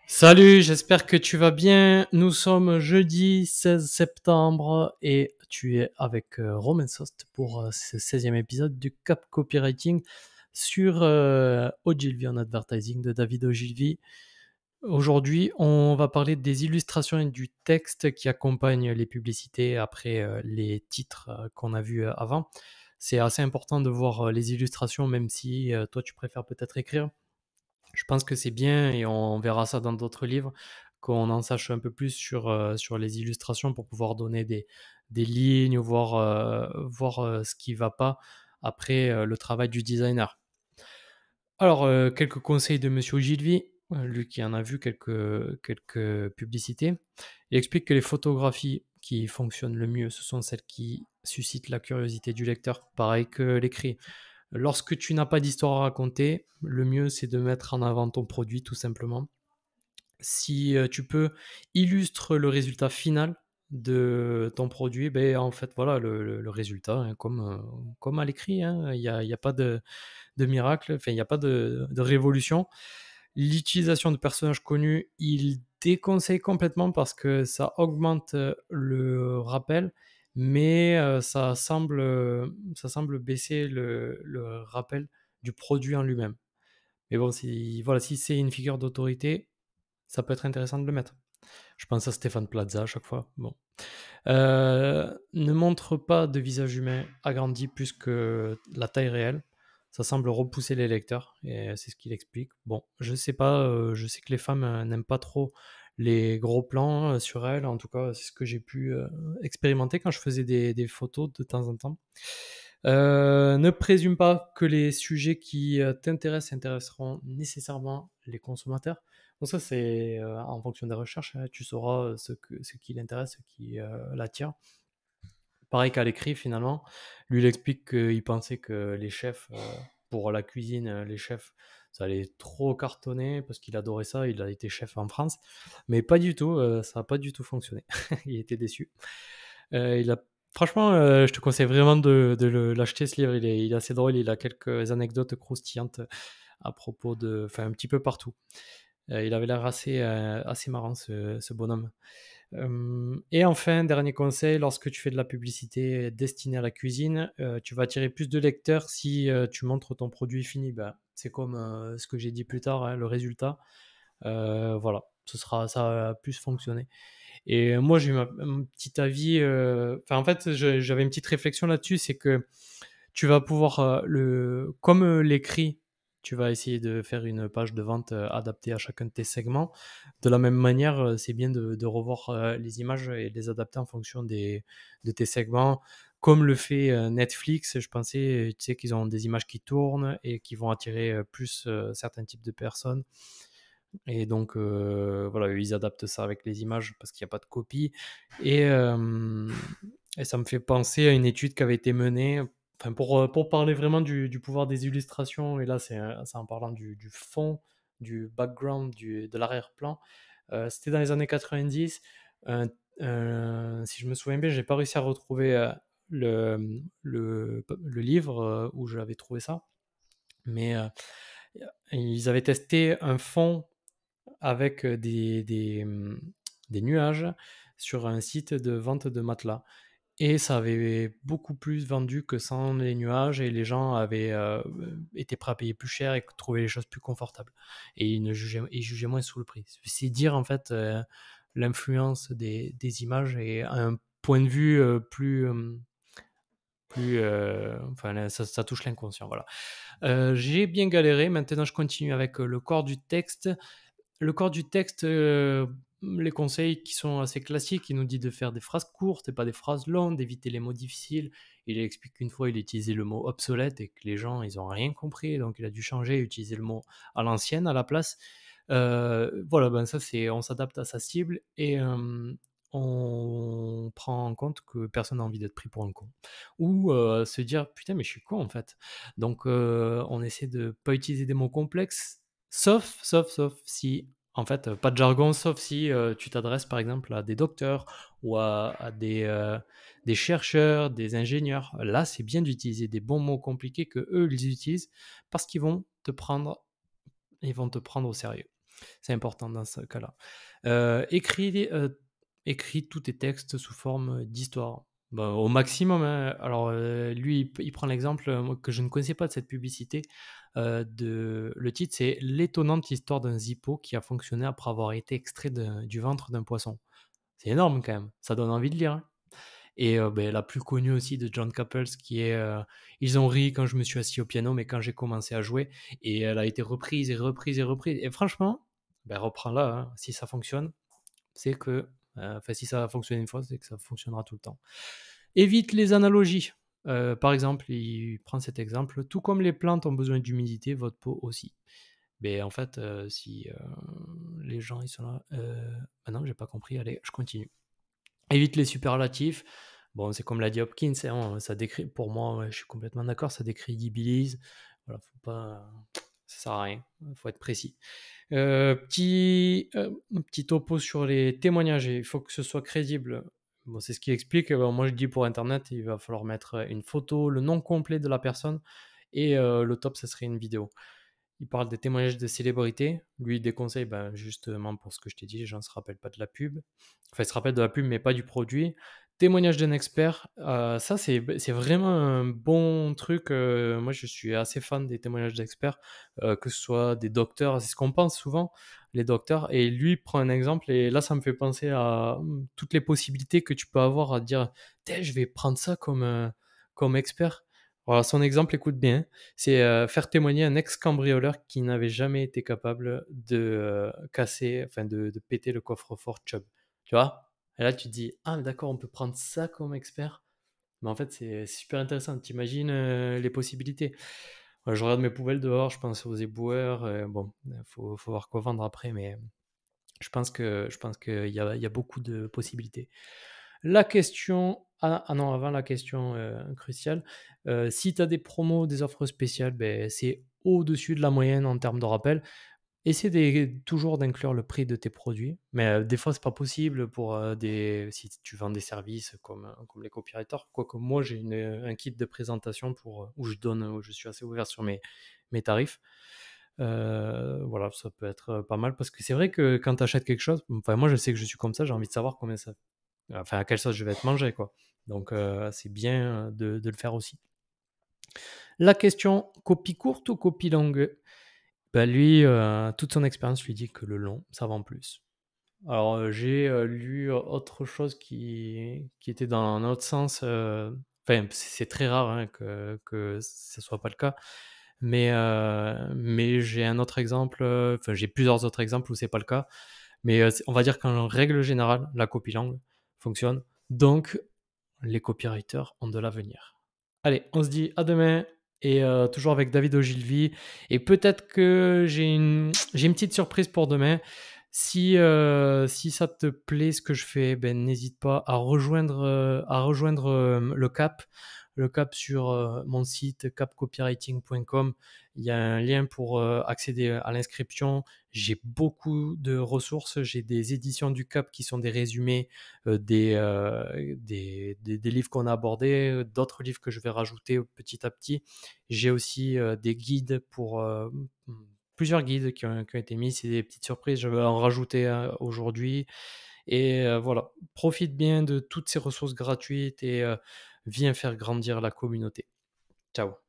Salut, j'espère que tu vas bien. Nous sommes jeudi 16 septembre et tu es avec Romain Sost pour ce 16e épisode du Cap Copywriting sur Ogilvy en Advertising de David Ogilvy. Aujourd'hui, on va parler des illustrations et du texte qui accompagnent les publicités après les titres qu'on a vus avant. C'est assez important de voir les illustrations, même si toi tu préfères peut-être écrire. Je pense que c'est bien et on verra ça dans d'autres livres, qu'on en sache un peu plus sur les illustrations pour pouvoir donner des lignes ou voir ce qui va pas après le travail du designer. Alors, quelques conseils de Monsieur Ogilvy, lui qui en a vu quelques publicités. Il explique que les photographies qui fonctionnent le mieux, ce sont celles qui suscitent la curiosité du lecteur, pareil que l'écrit. Lorsque tu n'as pas d'histoire à raconter, le mieux c'est de mettre en avant ton produit tout simplement. Si tu peux illustre le résultat final de ton produit, ben en fait voilà le résultat, hein, comme à l'écrit, hein, il y a pas de miracle, enfin il n'y a pas de révolution. L'utilisation de personnages connus, il déconseille complètement parce que ça augmente le rappel, mais ça semble baisser le rappel du produit en lui-même. Mais bon, si c'est une figure d'autorité, ça peut être intéressant de le mettre. Je pense à Stéphane Plaza à chaque fois. Bon. Ne montre pas de visage humain agrandi plus que la taille réelle. Ça semble repousser les lecteurs et c'est ce qu'il explique. Bon, je sais pas, je sais que les femmes n'aiment pas trop les gros plans sur elles. En tout cas, c'est ce que j'ai pu expérimenter quand je faisais des photos de temps en temps. Ne présume pas que les sujets qui t'intéressent intéresseront nécessairement les consommateurs. Donc ça, c'est en fonction des recherches, hein, tu sauras ce qui l'intéresse, ce qui l'attire. Pareil qu'à l'écrit, finalement. Lui, il explique qu'il pensait que les chefs, pour la cuisine, les chefs, ça allait trop cartonner parce qu'il adorait ça. Il a été chef en France. Mais pas du tout, ça n'a pas du tout fonctionné. Il était déçu. Il a Franchement, je te conseille vraiment de l'acheter ce livre. Il est assez drôle. Il a quelques anecdotes croustillantes à propos enfin un petit peu partout. Il avait l'air assez marrant ce bonhomme. Et enfin, dernier conseil, lorsque tu fais de la publicité destinée à la cuisine, tu vas attirer plus de lecteurs si tu montres ton produit fini. Ben, c'est comme ce que j'ai dit plus tard, hein, le résultat. Voilà, ça va plus fonctionner. Et moi, j'ai eu un petit avis. Enfin, en fait, j'avais une petite réflexion là-dessus, c'est que tu vas pouvoir comme l'écrit, tu vas essayer de faire une page de vente adaptée à chacun de tes segments. De la même manière, c'est bien de revoir les images et de les adapter en fonction de tes segments. Comme le fait Netflix, je pensais, tu sais, qu'ils ont des images qui tournent et qui vont attirer plus certains types de personnes. Et donc, voilà, ils adaptent ça avec les images parce qu'il n'y a pas de copie. Et, euh, et ça me fait penser à une étude qui avait été menée, enfin, pour parler vraiment du pouvoir des illustrations. Et là, c'est en parlant du fond, du background, de l'arrière-plan. C'était dans les années 90. Euh, si je me souviens bien, j'ai pas réussi à retrouver le livre où je l'avais trouvé ça. Mais ils avaient testé un fond avec des nuages sur un site de vente de matelas. Et ça avait beaucoup plus vendu que sans les nuages et les gens avaient été prêts à payer plus cher et trouver les choses plus confortables. Et ils jugeaient moins sous le prix. C'est dire en fait l'influence des images et un point de vue enfin ça touche l'inconscient, voilà. J'ai bien galéré, maintenant je continue avec le corps du texte. Le corps du texte, les conseils qui sont assez classiques, il nous dit de faire des phrases courtes et pas des phrases longues, d'éviter les mots difficiles. Il explique qu'une fois, il utilisait le mot obsolète et que les gens, ils ont rien compris, donc il a dû changer et utiliser le mot à l'ancienne à la place. Voilà, ben ça, on s'adapte à sa cible et on prend en compte que personne n'a envie d'être pris pour un con. Ou se dire, putain, mais je suis con en fait. Donc, on essaie de pas utiliser des mots complexes, sauf si, en fait, pas de jargon, sauf si tu t'adresses par exemple à des docteurs ou à des chercheurs, des ingénieurs. Là, c'est bien d'utiliser des bons mots compliqués que eux ils utilisent parce ils vont te prendre au sérieux. C'est important dans ce cas-là. Écris tous tes textes sous forme d'histoire. Bah, au maximum, hein. Alors, lui, il prend l'exemple, moi, que je ne connaissais pas de cette publicité, le titre, c'est «L'étonnante histoire d'un zippo qui a fonctionné après avoir été extrait du ventre d'un poisson». C'est énorme quand même, ça donne envie de lire, hein. Et la plus connue aussi de John Couples qui est, «Ils ont ri quand je me suis assis au piano, mais quand j'ai commencé à jouer», et elle a été reprise et reprise et reprise et franchement, reprends-la, hein. Si ça fonctionne, c'est que, enfin si ça a fonctionné une fois, c'est que ça fonctionnera tout le temps. Évite les analogies. Par exemple, il prend cet exemple: «Tout comme les plantes ont besoin d'humidité, votre peau aussi». Mais en fait, si, les gens ils sont là: «Ah non, j'ai pas compris, allez, je continue». Évite les superlatifs. Bon, c'est comme l'a dit Hopkins, hein, ça décrit pour moi, ouais, je suis complètement d'accord, ça décrédibilise. Voilà, faut pas ça sert à rien, faut être précis. Petit topo sur les témoignages, il faut que ce soit crédible. Bon, c'est ce qui explique, moi je dis pour internet, il va falloir mettre, une photo, le nom complet de la personne et le top, ça serait une vidéo. Il parle des témoignages de célébrités. Lui, il déconseille, ben, justement pour ce que je t'ai dit, les gens ne se rappellent pas de la pub. Enfin, ils se rappellent de la pub, mais pas du produit. Témoignage d'un expert, ça, c'est vraiment un bon truc. Moi, je suis assez fan des témoignages d'experts, que ce soit des docteurs, c'est ce qu'on pense souvent, les docteurs. Et lui prend un exemple, et là, ça me fait penser à toutes les possibilités que tu peux avoir à dire, tiens, je vais prendre ça comme expert. Alors, son exemple, écoute bien, c'est, faire témoigner un ex-cambrioleur qui n'avait jamais été capable de, casser, enfin de péter le coffre-fort Chubb. Tu vois? Et là, tu te dis: «Ah d'accord, on peut prendre ça comme expert?» Mais en fait, c'est super intéressant. Tu imagines, les possibilités? Je regarde mes poubelles dehors, je pense aux éboueurs, bon, faut voir quoi vendre après, mais je pense qu'il y a beaucoup de possibilités. La question ah non, avant la question, cruciale, si tu as des promos, des offres spéciales, ben c'est au-dessus de la moyenne en termes de rappel. Essaie toujours d'inclure le prix de tes produits, mais des fois, c'est pas possible pour, si tu vends des services comme les copywriters. Quoique moi, j'ai un kit de présentation où je suis assez ouvert sur mes tarifs. Voilà, ça peut être, pas mal parce que c'est vrai que quand tu achètes quelque chose, enfin moi, je sais que je suis comme ça, j'ai envie de savoir combien ça, enfin à quelle sauce je vais être mangé, quoi. Donc c'est bien, de le faire aussi. La question: copie courte ou copie longue? Bah, lui, toute son expérience lui dit que le long, ça vend plus. Alors, j'ai, lu autre chose qui était dans un autre sens, enfin, c'est très rare, hein, que ce soit pas le cas, mais j'ai un autre exemple, enfin, j'ai plusieurs autres exemples où c'est pas le cas, mais on va dire qu'en règle générale, la copie longue fonctionne, donc les copywriters ont de l'avenir. Allez, on se dit à demain, et toujours avec David Ogilvy, et peut-être que j'ai une petite surprise pour demain. Si ça te plaît ce que je fais, ben, n'hésite pas à rejoindre, le CAP sur, mon site capcopywriting.com. Il y a un lien pour, accéder à l'inscription. J'ai beaucoup de ressources, j'ai des éditions du CAP qui sont des résumés, des livres qu'on a abordés, d'autres livres que je vais rajouter petit à petit. J'ai aussi, des guides plusieurs guides qui ont été mis, c'est des petites surprises, je vais en rajouter un aujourd'hui, et voilà. Profite bien de toutes ces ressources gratuites, et viens faire grandir la communauté. Ciao.